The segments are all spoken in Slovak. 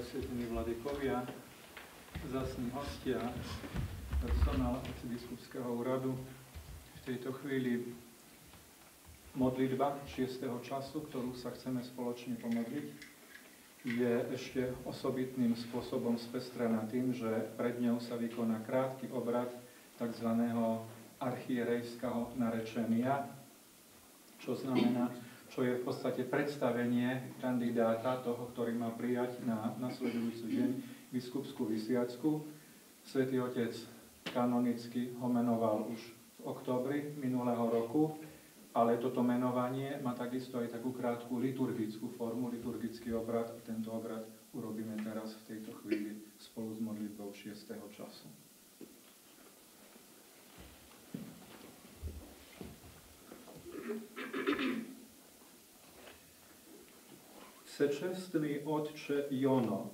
preosvietení vladykovia, vzácni hostia, personál arcibiskupského úradu. V tejto chvíli modlitba 6. času, ktorú sa chceme spoločne pomodliť, je ešte osobitným spôsobom spestrená tým, že pred ňou sa vykoná krátky obrad tzv. Archierejského narečenia, čo znamená, čo je v podstate predstavenie kandidáta, toho, ktorý má prijať na nasledujúci deň biskupskú vysviacku. Svätý Otec kanonicky ho menoval už v októbri minulého roku, ale toto menovanie má takisto aj takú krátku liturgickú formu, liturgický obrad. A tento obrad urobíme teraz v tejto chvíli spolu s modlitbou 6. času. Всечестный Отче Йоно,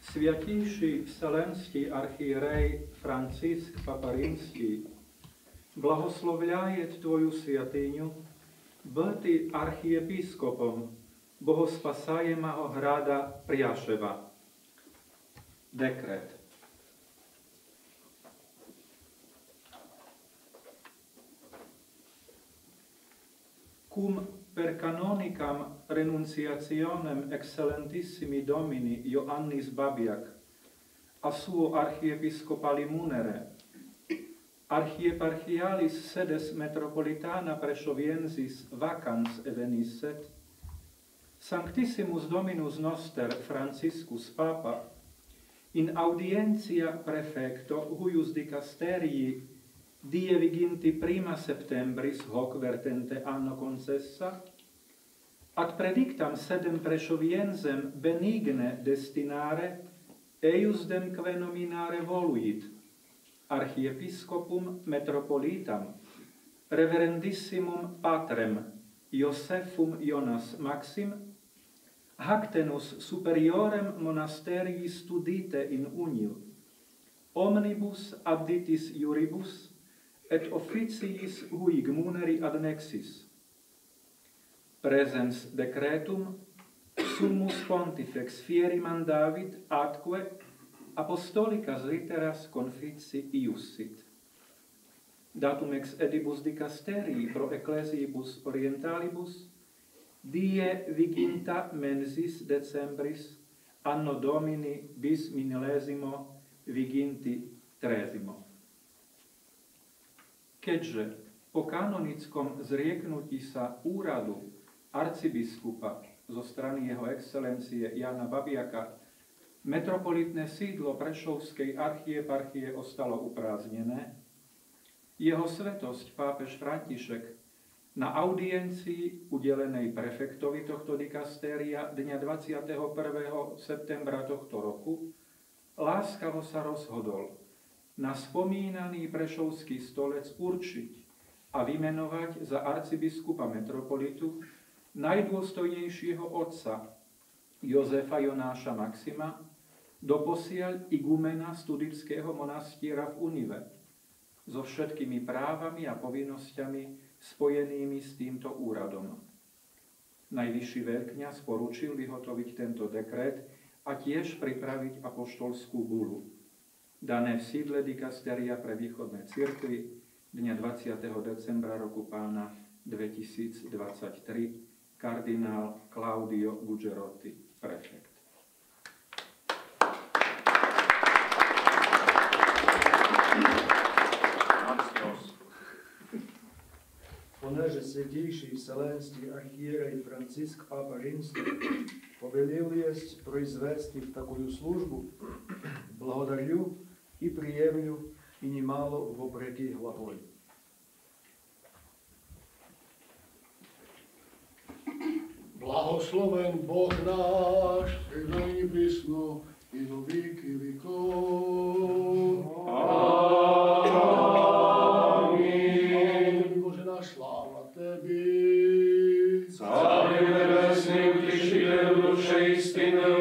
Святейший Вселенский архиерей Франциск Папа Римский благословляет Твою святыню быть архиепископом богоспасаемого града Пряшева. Dekret. Cum per canonicam renunciationem excellentissimi domini Ioannis Babiak a suo archiepiscopali munere, archieparchialis sedes metropolitana Preschoviensis vacans evenisset, Sanctissimus Dominus Noster Franciscus Papa, in audientia prefecto huius dicasterii die viginti 1 septembris hoc vertente anno concessa, ad predictam sedem Preschoviensem benigne destinare, eiusdemque nominare voluit, archiepiscopum metropolitam, reverendissimum patrem Iosephum Ionas Maxim, hactenus superiorem monasterii studite in unio, omnibus additis iuribus, et officiis huig muneri adnexis. Presens decretum summus pontifex fieri mandavit atque apostolicas litteras confici iussit. Datum ex edibus dicasterii pro ecclesiibus orientalibus die viginta mensis decembris anno domini bis millesimo viginti 30. Keďže po kanonickom zrieknutí sa úradu arcibiskupa zo strany jeho excelencie Jána Babiaka metropolitné sídlo Prešovskej archieparchie ostalo uprázdnené, jeho svetosť pápež František na audiencii udelenej prefektovi tohto dikastéria dňa 21. septembra tohto roku láskavo sa rozhodol na spomínaný Prešovský stolec určiť a vymenovať za arcibiskupa metropolitu najdôstojnejšieho otca Jozefa Jonáša Maxima, doposiaľ igumena Studického monastiera v Unive, so všetkými právami a povinnosťami spojenými s týmto úradom. Najvyšší veľkňaz poručil vyhotoviť tento dekret a tiež pripraviť apoštolskú bulu, dané v sídle dikasteria pre východné cirkvi dňa 20. decembra roku pána 2023, kardinál Claudio Gugerotti, prefekt. Понеже святейший Вселенский архиерей Франциск Папа Римский повелел есть произвести в такую службу, благодарю и приемлю, и немало вопреки глаголю. Blahosloven Boh náš, ňaj priсно i do víky vekov. Amen. Bože náš, sláva Tebi. Cárne nebesný, utešiteľ duše istiny,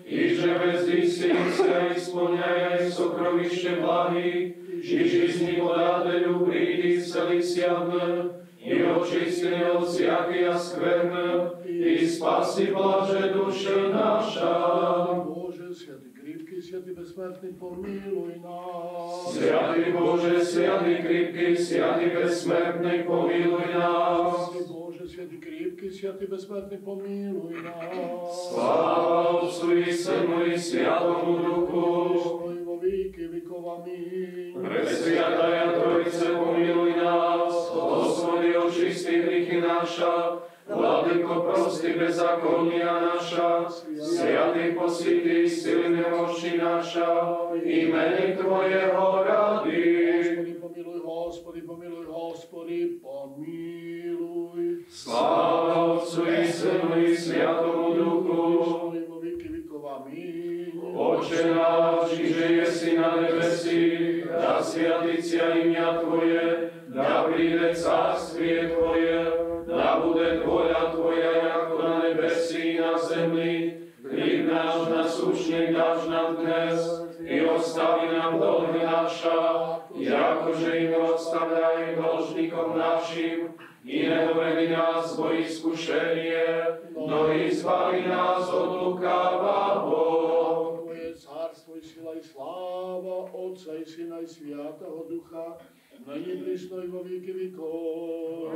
i že vezdí si sa isplňaj sokrovište blahy, Žiži z nich podáteľu prídi celý siadne, i očisti od всякия скверна, и спаси, блаже души наша. Боже, святый крепкий, святый бессмертный, помилуй нас. Святый Боже, святый крепкий, святый бессмертный, помилуй нас. Святый Боже, святый крепкий, святый бессмертный, помилуй нас. Слава Отцу и Сыну и Святому Духу. Во веки веков, аминь. Пресвятая Троица, помилуй нас. Господи, очисти грехи наша. Владыко, прости беззакония наша. Святый, посвяти силы немощи наша. Имени Твоего ради. Господи, помилуй, Господи, помилуй. Слава Отцу и Сыну и Святому Духу. Во веки веков, аминь. Отче наш, иже еси на небеси, да святится имя Твое, да придет царствие Твое, да будет воля Твоя, яко на небеси и на земли. Хлеб наш насущный дашь нам днес, и остави нам долги наша, якоже и мы оставляем должником нашим, и не доведи нас во искушение, но избави нас от лукавого. Твое царство и сила и слава Отца и Сына и Святого Духа, ныне присно и во веки веков.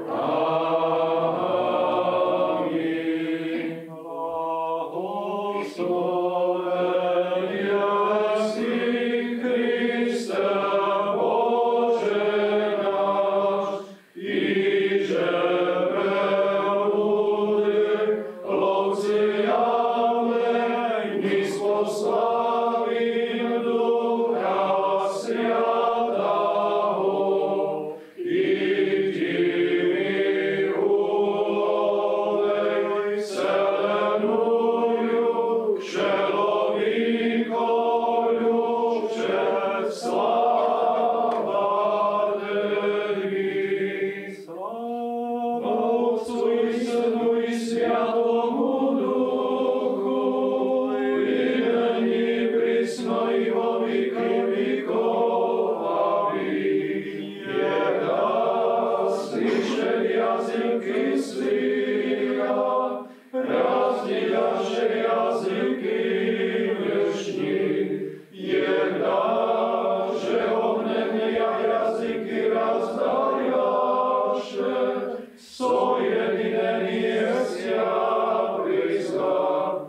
Аминь. Благословен еси Христе Боже наш, иже пребуди ловцеявлень спославим Духа Святого, и Тими уловей вселенную человековлю слава Тебе. Слава Отцу и Сыну и Святому Духу, и ныне присно и во веки веков. Аминь. Еда слышен языки свира, разделяше языки вышни, еда же огненные языки раздаляше, соединение вся близко,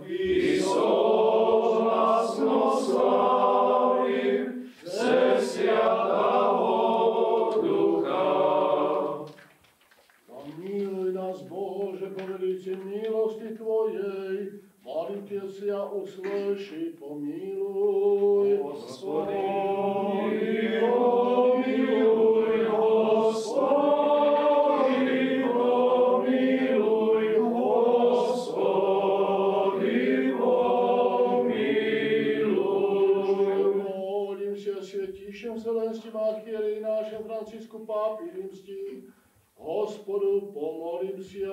и согласно славим все Святого Духа. Помилуй нас, Боже, по величии милости Твоей, молим Тебя, услыши, помилуй. Господи, помилуй, Господи, помилуй, Господи, помилуй. Молимся о святейшем Вселенском архиерее нашем Франциску Папе Римским, Господу помолимся.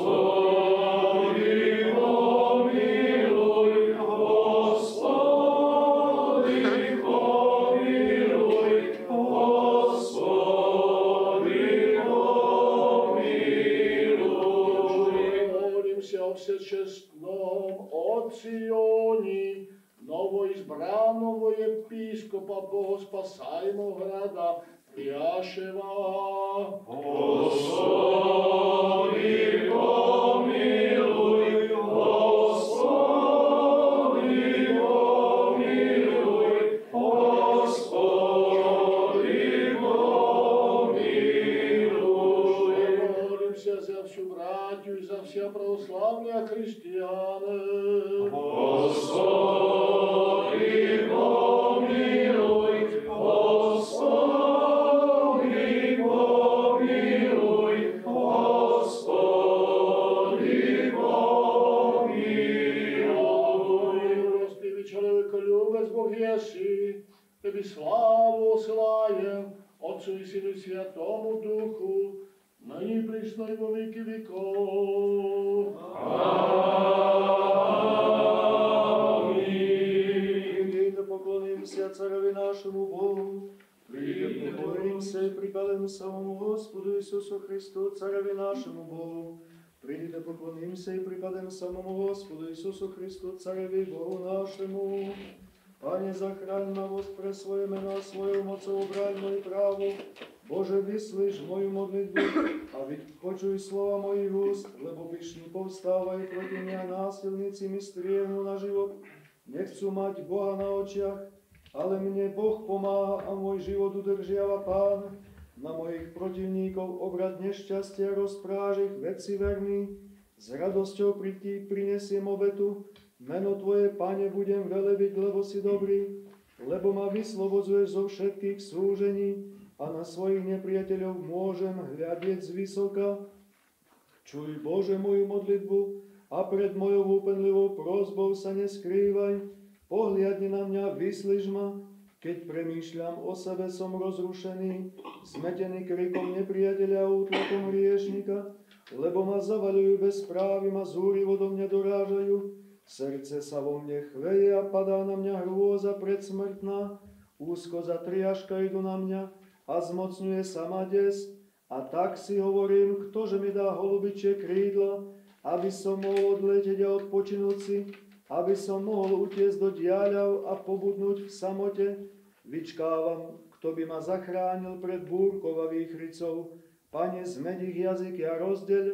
Господи, помилуй, Господи, помилуй, Господи, помилуй. Молимся о всечестном Отционе, новоизбранного епископа Богоспасаемого града Пряшева. Господи, помилуй, Господи, помилуй, Господи, помилуй. Молимся за всю братью и за все православные христианы. Господи, помилуй, Господи, помилуй, Господи, помилуй. Милостивый человеколюбец Бог еси, Тебе славу осылаем, Отцу и Сыну и Святому Духу, ныне и присно и во веки веков. Да поклонимся Цареви нашему Богу, Придем, поклонимся и припадем самому Господу Иисусу Христу, Цареве нашему Богу. Придем, поклонимся и припадем самому Господу Иисусу Христу, Цареве Богу нашему. Пане, захрань на воспре своє мена, свою мocou брань мою праву. Боже, vyslíš moju modlitbu a vypočuj slova mojich úst, lebo pyšní povstávajú proti mňa, násilníci mi striehnú na život. Nechcú mať Boha na očiach, ale mne Boh pomáha a môj život udržiava Pán. Na mojich protivníkov obrad nešťastia rozpráž ich vedci verní. S radosťou prinesiem obetu. Meno Tvoje, Pane, budem velebiť, lebo si dobrý, lebo ma vyslobodzuješ zo všetkých súžení a na svojich nepriateľov môžem hľadieť zvysoka. Čuj, Bože, moju modlitbu a pred mojou úpenlivou prosbou sa neskrývaj. Pohliadni na mňa, vyslíš ma, keď premýšľam o sebe, som rozrušený, zmetený krikom nepriateľa a útlakom hriešnika, lebo ma zavaľujú bez správy, ma zúrivo do mňa dorážajú. Srdce sa vo mne chveje a padá na mňa hrôza predsmrtná, úzkosť a triažka idú na mňa a zmocňuje sa ma des. A tak si hovorím, ktože mi dá holubičie krídla, aby som mohol odletieť a odpočinúť si, aby som mohol utiecť do diaľav a pobudnúť v samote. Vyčkávam, kto by ma zachránil pred búrkou a výchricou. Pane, zmeď ich jazyky a rozdeľ,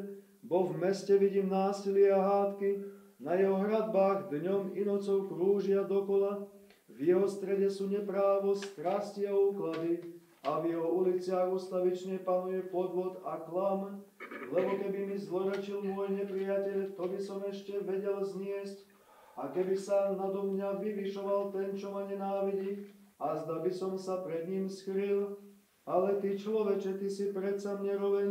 bo v meste vidím násilie a hádky. Na jeho hradbách dňom i nocou krúžia dokola, v jeho strede sú neprávosť, strasti a úklady a v jeho uliciach ustavične panuje podvod a klam, lebo keby mi zlorečil môj nepriateľ, to by som ešte vedel zniesť, a keby sa nado mňa vyvyšoval ten, čo ma nenávidí, a zda by som sa pred ním skryl. Ale ty, človeče, ty si predsa mne roveň,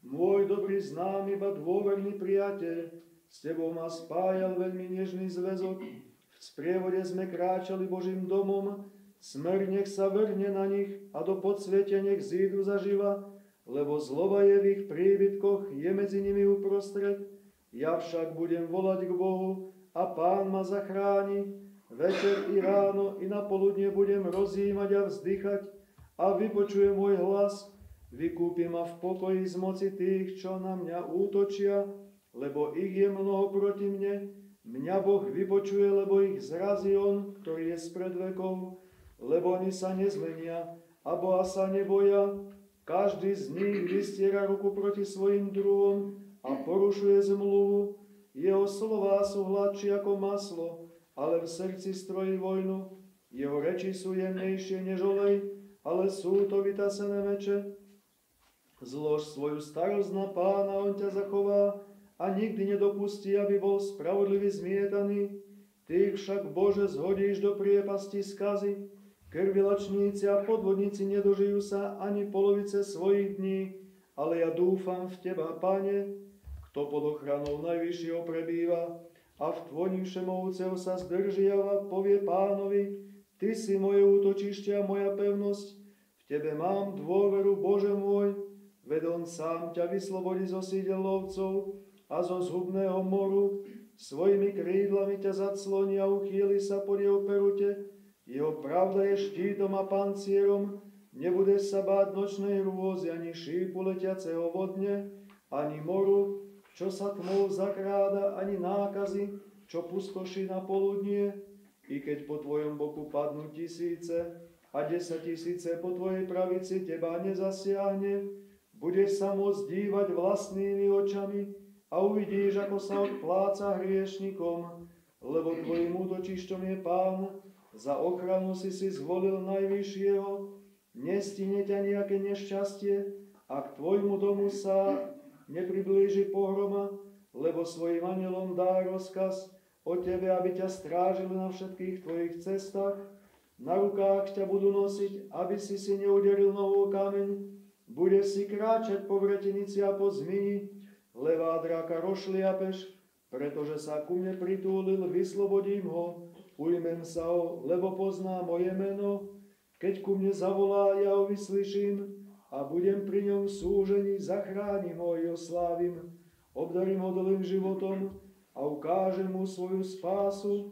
môj dobrý známy, iba dôverný priateľ. S tebou ma spájal veľmi nežný zväzok, v sprievode sme kráčali Božím domom, smrť nech sa vrhne na nich a do podsvietia nech zídu zaživa, lebo zloba je v ich príbytkoch, je medzi nimi uprostred. Ja však budem volať k Bohu a Pán ma zachráni. Večer i ráno i na poludne budem rozjímať a vzdychať a vypočuje môj hlas. Vykúpi ma v pokoji z moci tých, čo na mňa útočia, lebo ich je mnoho proti mne. Mňa Boh vypočuje, lebo ich zrazí on, ktorý je spred vekov, lebo oni sa nezmenia a Boha sa neboja. Každý z nich vystiera ruku proti svojim druhom a porušuje zmluvu. Jeho slová sú hladšie ako maslo, ale v srdci strojí vojnu. Jeho reči sú jemnejšie než olej, ale sú to vytasené meče. Zlož svoju starosť na Pána, on ťa zachová a nikdy nedopustí, aby bol spravodlivý zmietaný. Ty však, Bože, zhodíš do priepasti skazy. Krvilačníci a podvodníci nedožijú sa ani polovice svojich dní, ale ja dúfam v Teba, Pane, kto pod ochranou Najvyššieho prebýva a v Tvojim všemohúceho sa zdržiava, povie Pánovi, Ty si moje útočište a moja pevnosť, v Tebe mám dôveru, Bože môj, veď on sám ťa vyslobodí zo sídel lovcov a zo zhubného moru, svojimi krídlami ťa zacloní a uchýli sa pod jeho perute. Jeho pravda je štítom a pancierom, nebudeš sa báť nočnej hrôzy, ani šípu letiaceho vodne, ani moru, čo sa tmou zakráda, ani nákazy, čo pustoší na poludnie. I keď po tvojom boku padnú tisíce a 10 000 po tvojej pravici, teba nezasiahne, budeš sa môcť dívať vlastnými očami a uvidíš, ako sa odpláca hriešnikom, lebo tvojim útočišťom je Pán, za ochranu si zvolil Najvyššieho, nestihne ťa nejaké nešťastie a k tvojmu domu sa nepriblíži pohroma, lebo svojim anjelom dá rozkaz o tebe, aby ťa strážili na všetkých tvojich cestách. Na rukách ťa budú nosiť, aby si neuderil nohou kameň. Budeš si kráčať po vretenici a po zmini, levá dráka rošliapeš, pretože sa ku mne pritúlil, vyslobodím ho, ujmem sa ho, lebo pozná moje meno. Keď ku mne zavolá, ja ho vyslyším a budem pri ňom v súžení, zachránim ho i oslávim, obdarím ho dlhým životom a ukážem mu svoju spásu.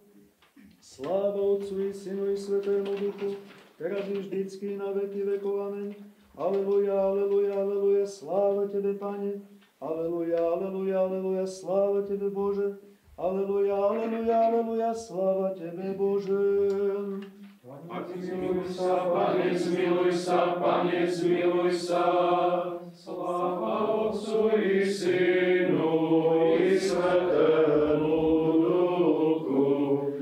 Sláva Otcu i Synu i Svätému Duchu, teraz i vždycky na veky vekov. Amen. Aleluja, aleluja, aleluja, sláva Tebe, Pane. Aleluja, aleluja, aleluja, sláva Tebe, Bože. Aleluja, aleluja, aleluja, sláva Tebe, Bože. Pane, zmiluj sa, Pane, zmiluj sa, Pane, zmiluj sa. Sláva Otcu i Synu i Svätému Duchu.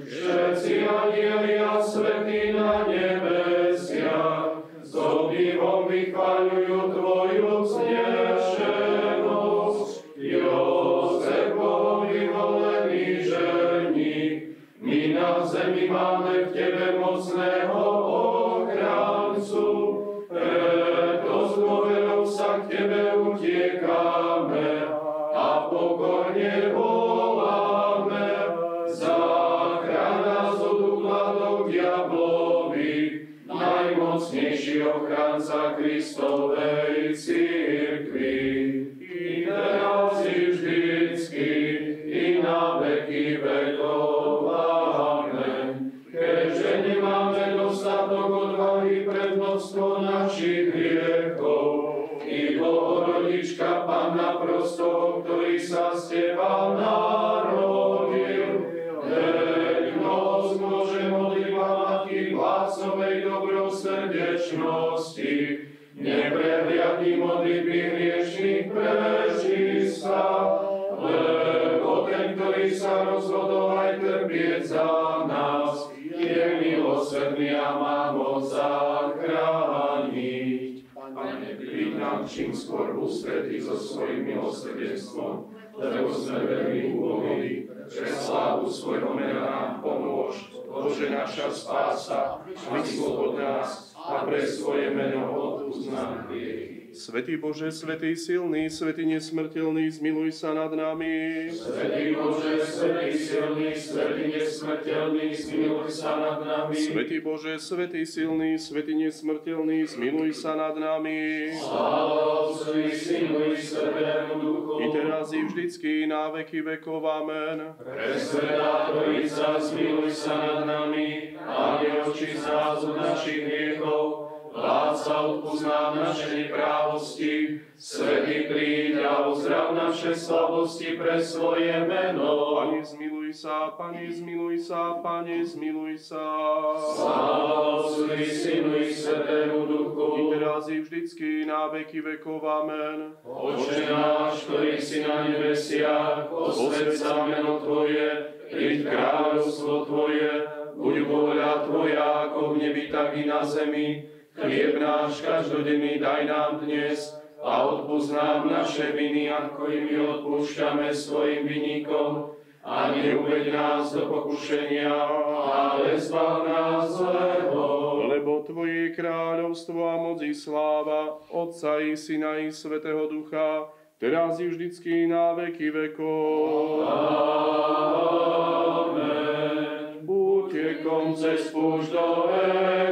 Všetci anjeli a svätí na nebesiach s obdivom vychvaľujú Tvoju vznešenosť. Jozefovo vyvolený ženík, my na zemi máme v Tebe mocného ochrancu, preto s dôverou sa k Tebe utiekame a pokorne voláme. Záchrana z odúkladov diablových, najmocnejší ochranca Kristovej cirkvi. I teraz i vždycky, i na veky vekov. Amen. Keďže nemáme dostatok odvahy pred množstvo našich hriechov, i Bohorodička Panna Prostoho, ktorý sa z Teba narodil, veď nos môže modlitba Matky Vládcovej dobrosrdečnosti, neprehliadni modlitby hriešných preží sa, lebo ten, ktorý sa rozhodol aj trpieť za nás, je milosrdný a má moc zachrániť. Pane, príď nám čím skôr v ústretí so svojím milosrdenstvom, lebo sme veľmi úbohí, pre slávu svojho mena nám pomôž, Bože naša spása, vyslobod nás a pre svoje meno odpusť nám hriechy. Svätý Bože, svätý silný, svätý nesmrteľný, zmiluj sa nad nami. Svätý Bože, svätý silný, svätý nesmrteľný, zmiluj sa nad nami. Svätý Bože, svätý silný, svätý nesmrteľný, zmiluj sa nad nami. Sláva Otcu i Synu i Svätému Duchu. I teraz i vždycky na veky vekov. Amen. Presvetá Trojica, zmiluj sa nad nami a neoči z nás od našich hriechov. Vládca, odpusť nám naše neprávosti, Svätý príď a ozdrav naše slabosti pre svoje meno. Pane, zmiluj sa, Pane, zmiluj sa, Pane, zmiluj sa. Sláva Otcu i Synu i Svätému Duchu. I teraz i vždycky na veky vekov. Amen. Oče náš, ktorý si na nebesiach, posväť sa meno Tvoje, príď kráľovstvo Tvoje, buď vôľa Tvoja, ako v nebi, tak i na zemi. Chlieb náš každodenný daj nám dnes a odpusť nám naše viny, ako i my odpúšťame svojim vinníkom. A neuveď nás do pokušenia, ale zbav nás zlého. Lebo Tvoje je kráľovstvo a moc i sláva, Otca i Syna i Svätého Ducha, teraz i vždycky na veky vekov. Amen. Utekom cez púšť do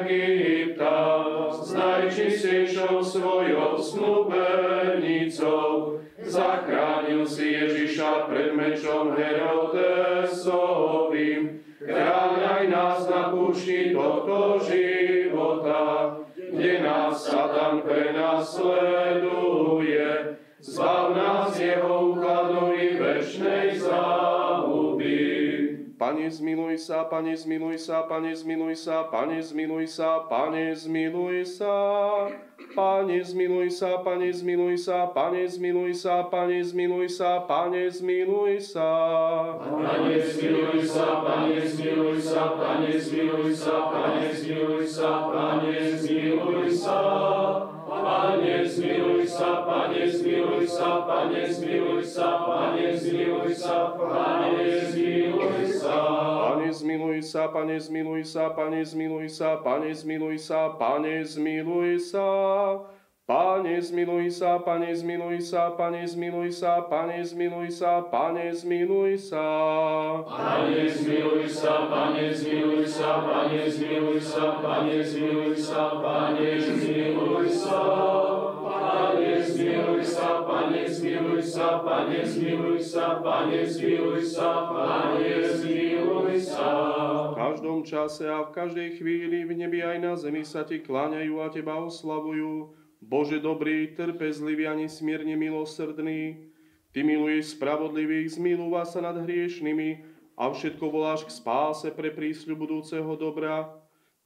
Egypta, s najčistejšou svojou snúbenicou, zachránil si Ježiša pred mečom Herodesovým. Chráň aj nás na púšti tohto života, kde nás Satan prenasleduje. Zbav nás jeho úkladov i večnej záhuby. Pane, zmiluj sa, Pane, zmiluj sa, Pane, zmiluj sa, Pane, zmiluj sa, Pane, zmiluj sa. Pane, zmiluj sa, Pane, zmiluj sa, Pane, zmiluj sa, Pane, zmiluj sa, Pane, zmiluj sa. Pane, zmiluj sa, Pane, zmiluj sa, Pane, zmiluj sa, Pane, zmiluj sa, Pane, zmiluj sa. Pane, zmiluj sa, Pane, zmiluj sa, Pane, zmiluj sa, Pane, zmiluj sa, Pane, zmiluj sa. Pane, zmiluj sa, Pane, zmiluj sa, Pane, zmiluj sa, Pane, zmiluj sa, Pane, zmiluj sa. Pane, zmiluj sa, Pane, zmiluj sa, Pane, zmiluj sa, Pane, zmiluj sa, Pane, zmiluj sa. Pane, zmiluj sa, Pane, zmiluj sa, Pane, zmiluj sa, Pane, zmiluj sa, Pane, zmiluj sa. Pane, zmiluj sa, Pane, zmiluj zmiluj sa, Pane, zmiluj sa, Pane, zmiluj sa, Pane, zmiluj sa. V každom čase a v každej chvíli v nebi aj na zemi sa ti kláňajú a teba oslavujú. Bože dobrý, trpezlivý a nesmierne milosrdný, ty miluješ spravodlivých, zmilúva sa nad hriešnými a všetko voláš k spáse pre prísľub budúceho dobra.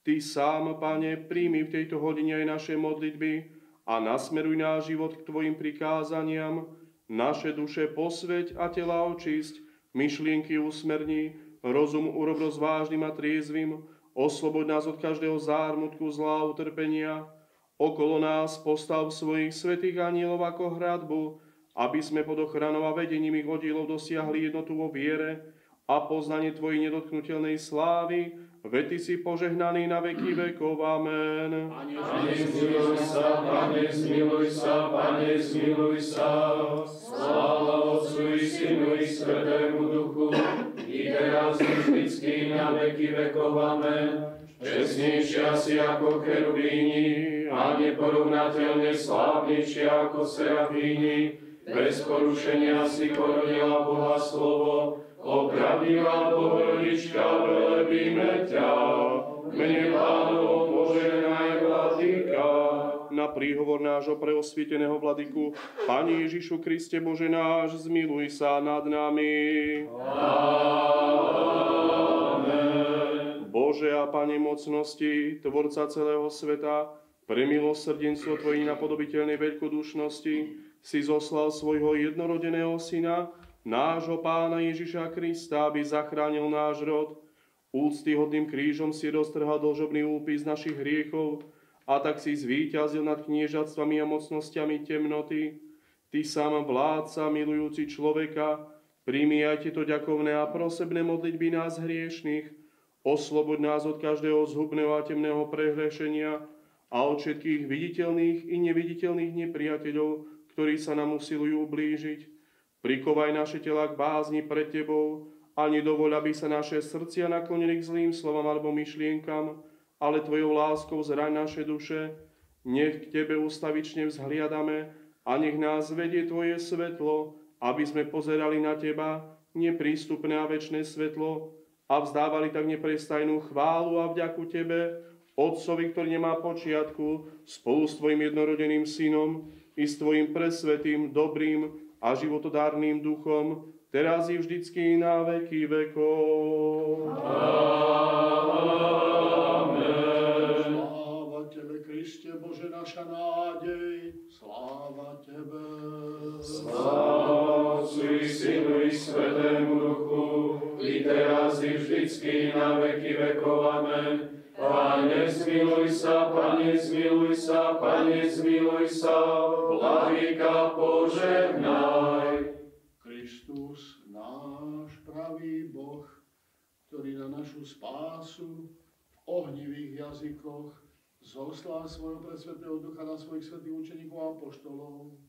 Ty sám, Pane, príjmi v tejto hodine aj naše modlitby a nasmeruj náš život k tvojim prikázaniam. Naše duše posväť a tela očisť, myšlienky usmerni, rozum urob rozvážnym a triezvym, osloboď nás od každého zármutku, zla a utrpenia. Okolo nás postav svojich svätých anielov ako hradbu, aby sme pod ochranou a vedením ich oddielov dosiahli jednotu vo viere a poznanie tvojej nedotknutelnej slávy. Veď ty si požehnaný na veky vekov. Amen. Pane, zmiluj sa, Pane, zmiluj sa, Pane, zmiluj sa. Sláva Otcu i Synu i Svätému Duchu, i teraz i vždycky na veky vekov. Amen. Čestnejšia si ako cherubíni a neporovnateľne slávnejšia ako serafíni. Bez porušenia si porodila Boha slovo, opravdivá Bohorodička, velebíme ťa. Mene Pánovo požehnaj Vladyka. Na príhovor nášho preosvieteného Vladyku, Pane Ježišu Kriste Bože náš, zmiluj sa nad nami. Amen. Bože a Pane mocnosti, Tvorca celého sveta, pre milosrdenstvo Tvojej napodobiteľnej veľkodušnosti si zoslal svojho jednorodeného Syna, nášho Pána Ježiša Krista, aby zachránil náš rod. Úctyhodným krížom si roztrhal dlžobný úpis našich hriechov a tak si zvíťazil nad kniežatstvami a mocnosťami temnoty. Ty sám vládca, milujúci človeka, príjmi aj tieto ďakovné a prosebné modlitby nás hriešných. Osloboď nás od každého zhubného a temného prehrešenia a od všetkých viditeľných i neviditeľných nepriateľov, ktorí sa nám usilujú ublížiť. Prikovaj naše tela k bázni pred Tebou a nedovoľ, aby sa naše srdcia naklonili k zlým slovám alebo myšlienkam, ale Tvojou láskou zraň naše duše. Nech k Tebe ustavične vzhliadame a nech nás vedie Tvoje svetlo, aby sme pozerali na Teba, neprístupné a večné svetlo, a vzdávali tak neprestajnú chválu a vďaku Tebe, Otcovi, ktorý nemá počiatku, spolu s Tvojim jednorodeným Synom i s Tvojim presvetým, dobrým a životodárnym Duchom, teraz i vždycky na veky vekov. Amen. Sláva Tebe, Kriste, Bože, naša nádej. Sláva Tebe. Sláva Otcu i Synu i Svätému Duchu, i teraz i vždycky na veky vekov. Amen. Pane, zmiluj sa, Pane, zmiluj sa, Pane, zmiluj sa, Vladyka požehnaj. Kristus, náš pravý Boh, ktorý na našu spásu v ohnivých jazykoch zoslal svojho presvätého Ducha na svojich svätých učeníkov a apoštolov,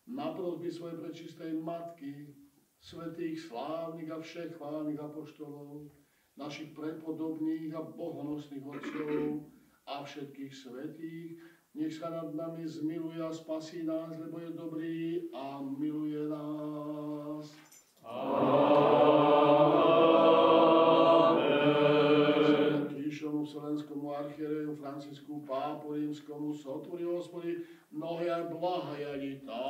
na prosby svojej prečistej Matky, svätých slávnych a všechválnych apoštolov, našich prepodobných a bohonosných otcov a všetkých svätých, nech sa nad nami zmiluje a spasí nás, lebo je dobrý a miluje nás. Amen. Svätýšomu Vselenskomu archiereju Francisku Pápu Rímskomu sotvorí Hospody mnohé aj blahajali tá.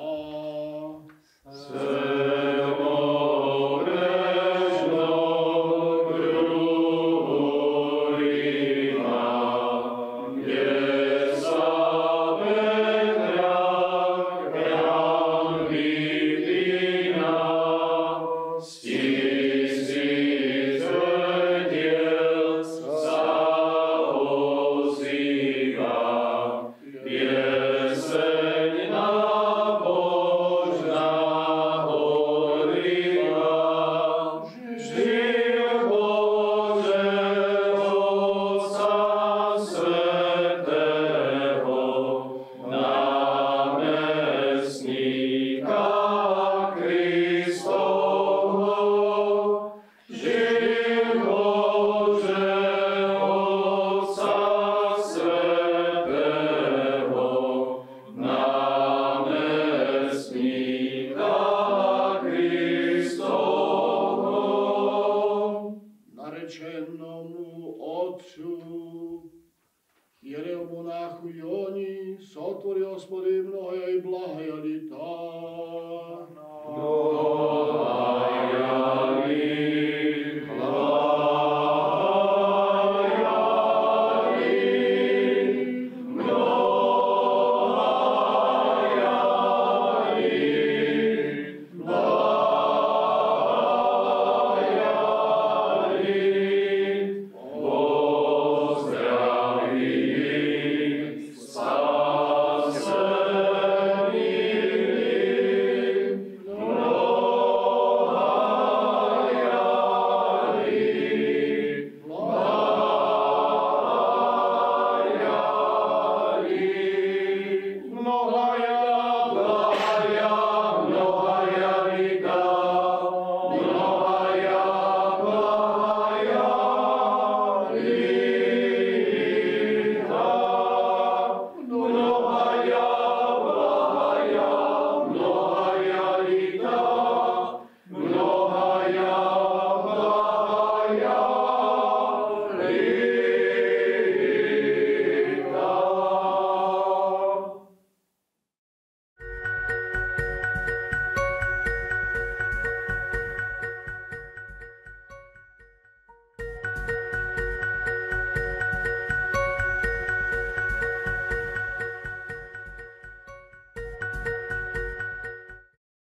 Námestníka o monáchu Joni, sotvorí Hospody mnohé i blahé lita. Dohajali